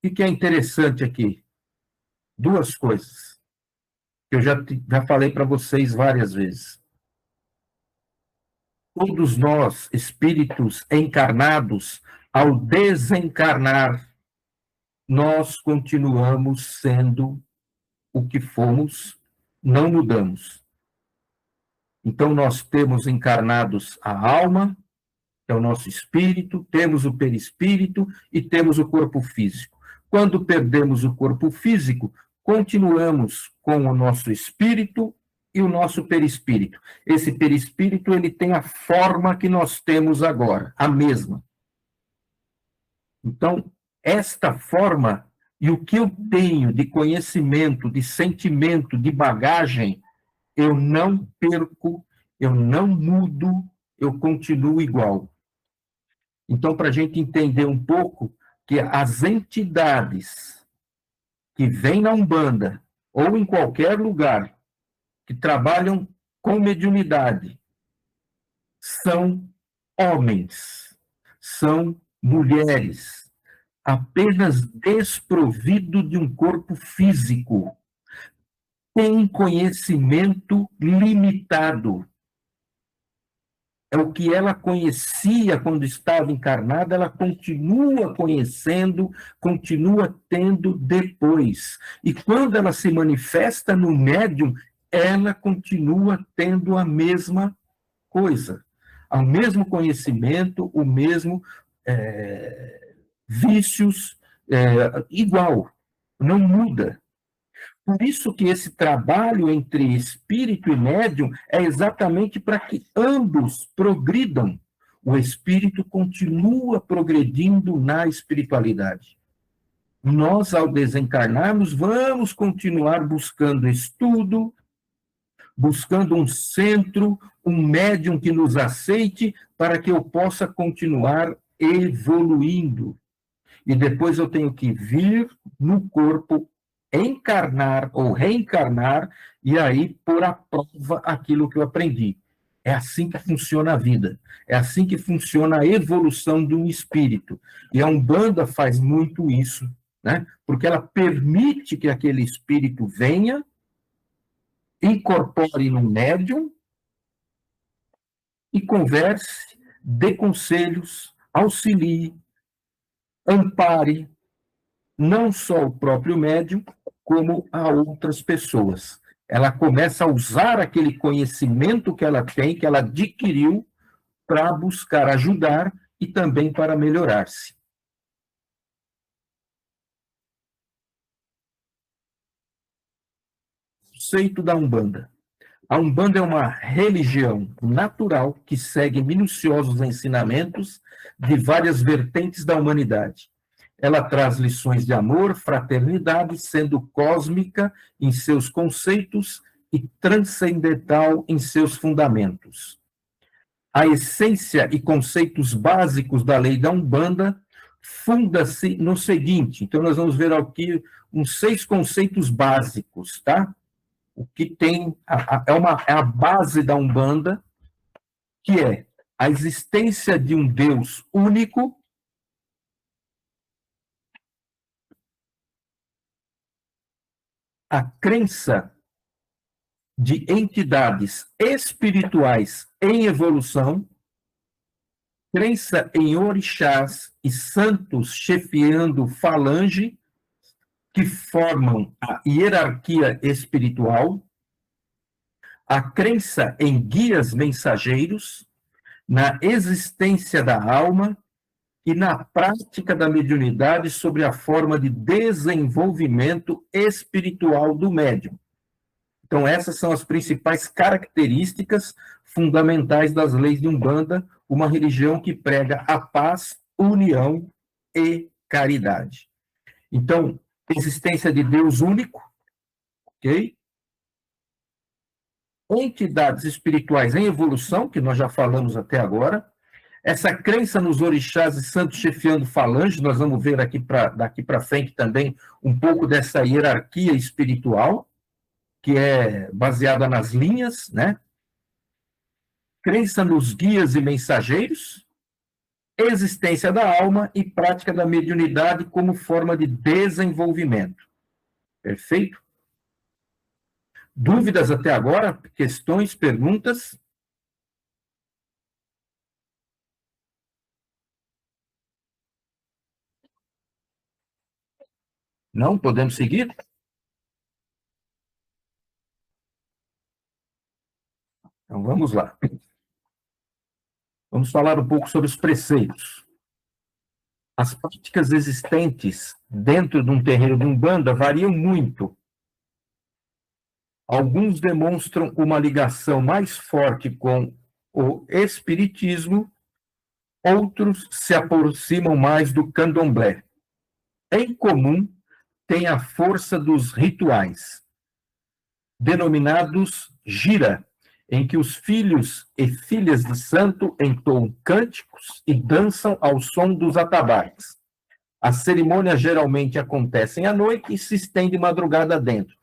que é interessante aqui? Duas coisas que eu já falei para vocês várias vezes. Todos nós, espíritos encarnados, ao desencarnar, nós continuamos sendo o que fomos, não mudamos. Então, nós temos encarnados a alma, que é o nosso espírito, temos o perispírito e temos o corpo físico. Quando perdemos o corpo físico, continuamos com o nosso espírito e o nosso perispírito. Esse perispírito, ele tem a forma que nós temos agora, a mesma. Então, esta forma e o que eu tenho de conhecimento, de sentimento, de bagagem, eu não perco, eu não mudo, eu continuo igual. Então, para a gente entender um pouco que as entidades que vêm na Umbanda, ou em qualquer lugar, que trabalham com mediunidade, são homens, são mulheres, apenas desprovido de um corpo físico, tem conhecimento limitado. É o que ela conhecia quando estava encarnada, ela continua conhecendo, continua tendo depois. E quando ela se manifesta no médium, ela continua tendo a mesma coisa, o mesmo conhecimento, o mesmo vícios, igual, não muda. Por isso que esse trabalho entre espírito e médium é exatamente para que ambos progridam. O espírito continua progredindo na espiritualidade. Nós, ao desencarnarmos, vamos continuar buscando estudo, buscando um centro, um médium que nos aceite, para que eu possa continuar evoluindo. E depois eu tenho que vir no corpo, encarnar ou reencarnar, e aí pôr à prova aquilo que eu aprendi. É assim que funciona a vida. É assim que funciona a evolução de um espírito. E a Umbanda faz muito isso, né? Porque ela permite que aquele espírito venha, incorpore no médium e converse, dê conselhos, auxilie, ampare, não só o próprio médium, como a outras pessoas. Ela começa a usar aquele conhecimento que ela tem, que ela adquiriu, para buscar ajudar e também para melhorar-se. Conceito da Umbanda. A Umbanda é uma religião natural que segue minuciosos ensinamentos de várias vertentes da humanidade. Ela traz lições de amor, fraternidade, sendo cósmica em seus conceitos e transcendental em seus fundamentos. A essência e conceitos básicos da lei da Umbanda funda-se no seguinte. Então, nós vamos ver aqui uns 6 conceitos básicos, tá? O que tem é a base da Umbanda, que é a existência de um Deus único, a crença de entidades espirituais em evolução, crença em orixás e santos chefiando falange, que formam a hierarquia espiritual, a crença em guias mensageiros, na existência da alma e na prática da mediunidade sobre a forma de desenvolvimento espiritual do médium. Então, essas são as principais características fundamentais das leis de Umbanda, uma religião que prega a paz, união e caridade. Então, existência de Deus único, ok? Entidades espirituais em evolução, que nós já falamos até agora, essa crença nos orixás e santos chefiando falange, nós vamos ver daqui para frente também um pouco dessa hierarquia espiritual, que é baseada nas linhas, né? Crença nos guias e mensageiros, existência da alma e prática da mediunidade como forma de desenvolvimento. Perfeito? Dúvidas até agora? Questões, perguntas? Não? Podemos seguir? Então vamos lá. Vamos falar um pouco sobre os preceitos. As práticas existentes dentro de um terreiro de Umbanda variam muito. Alguns demonstram uma ligação mais forte com o espiritismo, outros se aproximam mais do candomblé. Em comum, tem a força dos rituais, denominados gira, em que os filhos e filhas de santo entoam cânticos e dançam ao som dos atabaques. As cerimônias geralmente acontecem à noite e se estende madrugada dentro.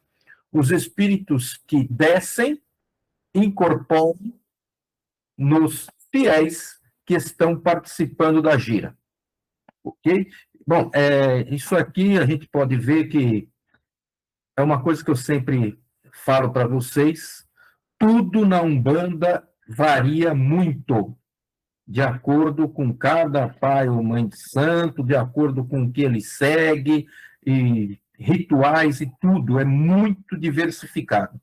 Os espíritos que descem incorporam nos fiéis que estão participando da gira. Ok? Bom, isso aqui a gente pode ver que é uma coisa que eu sempre falo para vocês, tudo na Umbanda varia muito, de acordo com cada pai ou mãe de santo, de acordo com o que ele segue, e rituais e tudo, é muito diversificado.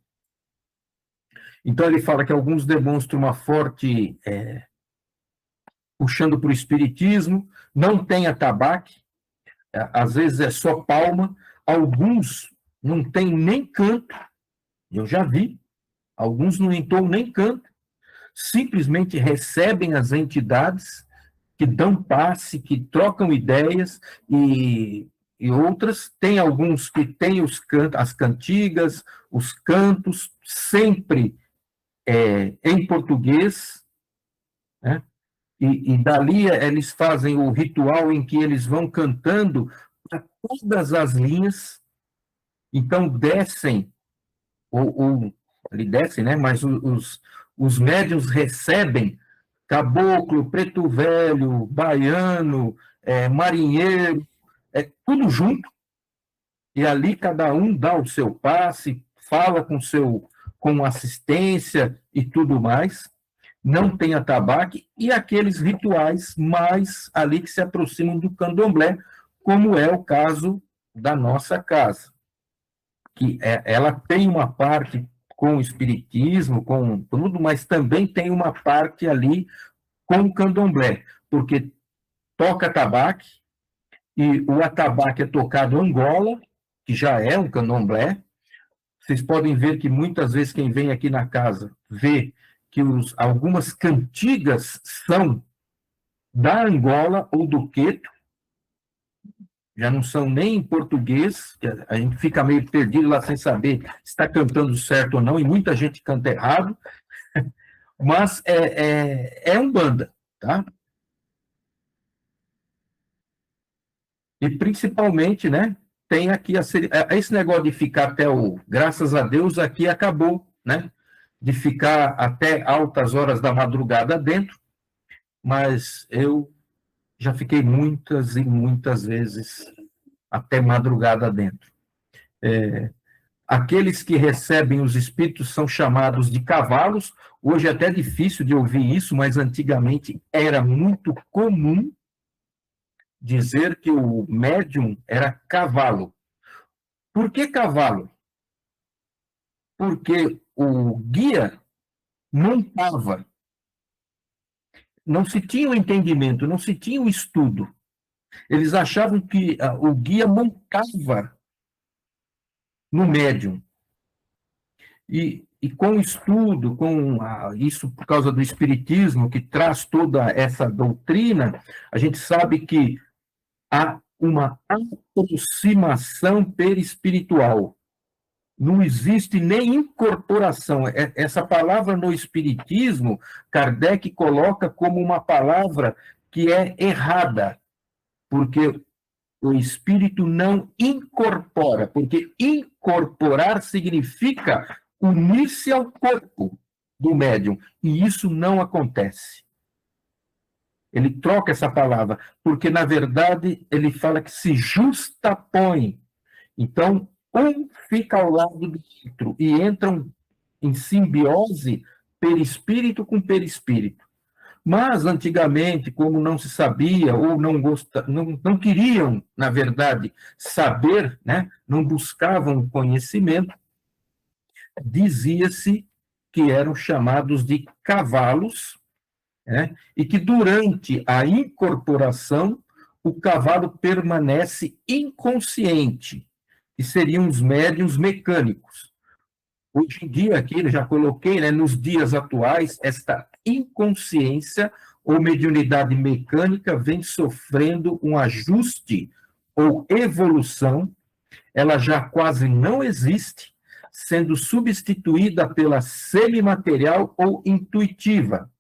Então ele fala que alguns demonstram uma forte, puxando para o espiritismo, não tem atabaque, às vezes é só palma, alguns não tem nem canto, eu já vi, alguns não entoam nem canto, simplesmente recebem as entidades que dão passe, que trocam ideias, e outras, tem alguns que têm as cantigas, os cantos, sempre em português, né? E dali eles fazem o ritual em que eles vão cantando para todas as linhas, então descem, ou ali descem, né? Mas os médiuns recebem caboclo, preto velho, baiano, marinheiro, tudo junto, e ali cada um dá o seu passe, fala com assistência e tudo mais, não tem atabaque, e aqueles rituais mais ali que se aproximam do candomblé, como é o caso da nossa casa, que ela tem uma parte com o espiritismo, com tudo, mas também tem uma parte ali com o candomblé, porque toca atabaque, e o atabaque é tocado Angola, que já é um candomblé. Vocês podem ver que muitas vezes quem vem aqui na casa vê que algumas cantigas são da Angola ou do Queto, já não são nem em português, a gente fica meio perdido lá sem saber se está cantando certo ou não, e muita gente canta errado, mas é Umbanda, tá? E principalmente, né, tem aqui esse negócio de ficar até graças a Deus, aqui acabou, né, de ficar até altas horas da madrugada dentro, mas eu já fiquei muitas e muitas vezes até madrugada dentro. Aqueles que recebem os espíritos são chamados de cavalos. Hoje é até difícil de ouvir isso, mas antigamente era muito comum dizer que o médium era cavalo. Por que cavalo? Porque o guia montava, não se tinha o entendimento, não se tinha o estudo. Eles achavam que o guia montava no médium. E com o estudo, isso por causa do espiritismo, que traz toda essa doutrina, a gente sabe que há uma aproximação perispiritual. Não existe nem incorporação. Essa palavra no espiritismo, Kardec coloca como uma palavra que é errada, porque o espírito não incorpora, porque incorporar significa unir-se ao corpo do médium, e isso não acontece. Ele troca essa palavra, porque, na verdade, ele fala que se justapõe. Então, um fica ao lado do outro e entram em simbiose perispírito com perispírito. Mas, antigamente, como não se sabia, ou não queriam, na verdade, saber, né? Não buscavam conhecimento, dizia-se que eram chamados de cavalos, né? E que durante a incorporação o cavalo permanece inconsciente, que seriam os médiuns mecânicos. Hoje em dia, aqui eu já coloquei, né, nos dias atuais, esta inconsciência ou mediunidade mecânica vem sofrendo um ajuste ou evolução, ela já quase não existe, sendo substituída pela semimaterial ou intuitiva.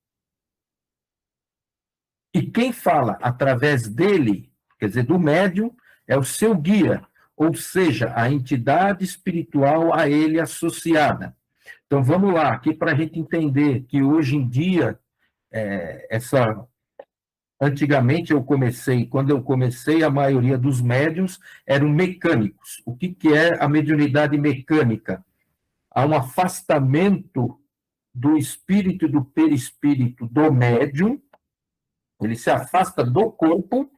E quem fala através dele, quer dizer, do médium, é o seu guia, ou seja, a entidade espiritual a ele associada. Então, vamos lá, aqui para a gente entender que hoje em dia, antigamente quando eu comecei, a maioria dos médiums eram mecânicos. O que é a mediunidade mecânica? Há um afastamento do espírito e do perispírito do médium, ele se afasta do corpo,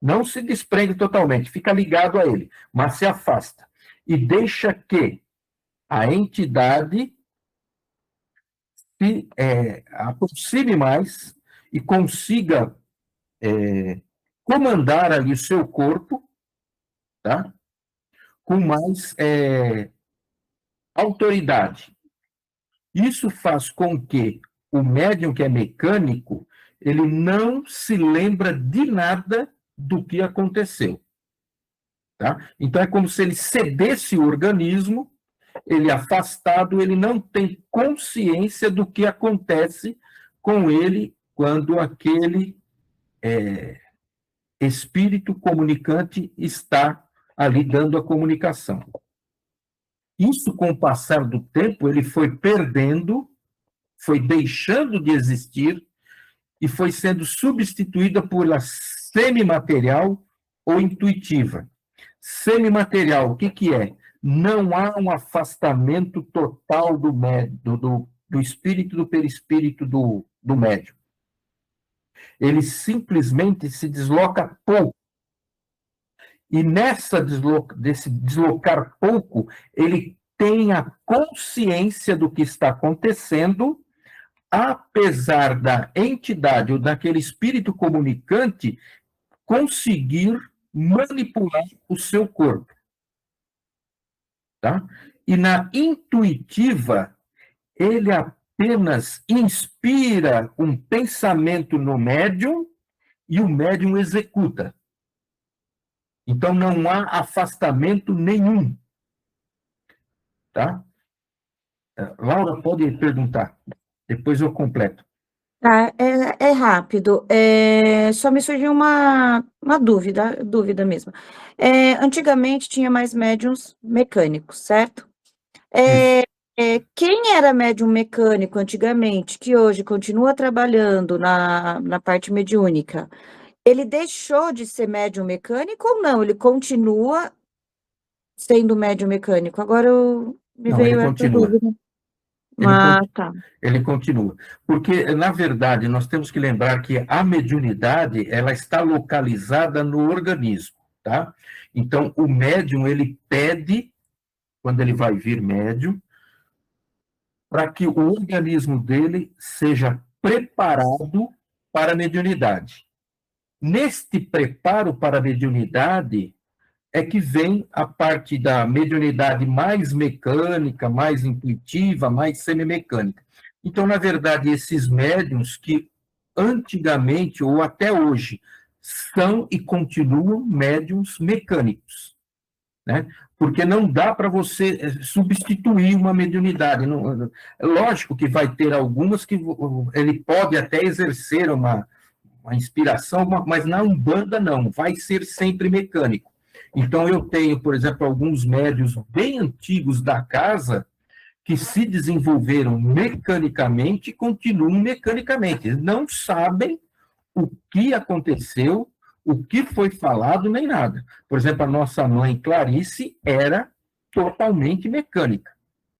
não se desprende totalmente, fica ligado a ele, mas se afasta. E deixa que a entidade se aproxime mais e consiga comandar ali o seu corpo, tá? Com mais autoridade. Isso faz com que o médium que é mecânico, ele não se lembra de nada do que aconteceu. Tá? Então, é como se ele cedesse o organismo, ele afastado, ele não tem consciência do que acontece com ele quando aquele espírito comunicante está ali dando a comunicação. Isso, com o passar do tempo, ele foi perdendo, foi deixando de existir e foi sendo substituída por semimaterial ou intuitiva. Semimaterial, o que é? Não há um afastamento total do espírito, do perispírito do médium. Ele simplesmente se desloca pouco. E desse deslocar pouco, ele tem a consciência do que está acontecendo, apesar da entidade ou daquele espírito comunicante conseguir manipular o seu corpo. Tá? E na intuitiva, ele apenas inspira um pensamento no médium e o médium executa. Então, não há afastamento nenhum. Tá? Laura, pode perguntar. Depois eu completo. Tá, é rápido. Só me surgiu uma dúvida mesmo. Antigamente tinha mais médiums mecânicos, certo? Quem era médium mecânico antigamente, que hoje continua trabalhando na parte mediúnica, ele deixou de ser médium mecânico ou não? Ele continua sendo médium mecânico? Agora me Não, veio ele essa continua. dúvida. Tá. Ele continua. Porque, na verdade, nós temos que lembrar que a mediunidade, ela está localizada no organismo, tá? Então, o médium, ele pede, quando ele vai vir médium, para que o organismo dele seja preparado para a mediunidade. Neste preparo para a mediunidade, é que vem a parte da mediunidade mais mecânica, mais intuitiva, mais semimecânica. Então, na verdade, esses médiuns que antigamente ou até hoje são e continuam médiuns mecânicos, né? Porque não dá para você substituir uma mediunidade. Não, lógico que vai ter algumas que ele pode até exercer uma inspiração, mas na Umbanda não, vai ser sempre mecânico. Então, eu tenho, por exemplo, alguns médiuns bem antigos da casa que se desenvolveram mecanicamente e continuam mecanicamente. Eles não sabem o que aconteceu, o que foi falado, nem nada. Por exemplo, a nossa mãe Clarice era totalmente mecânica.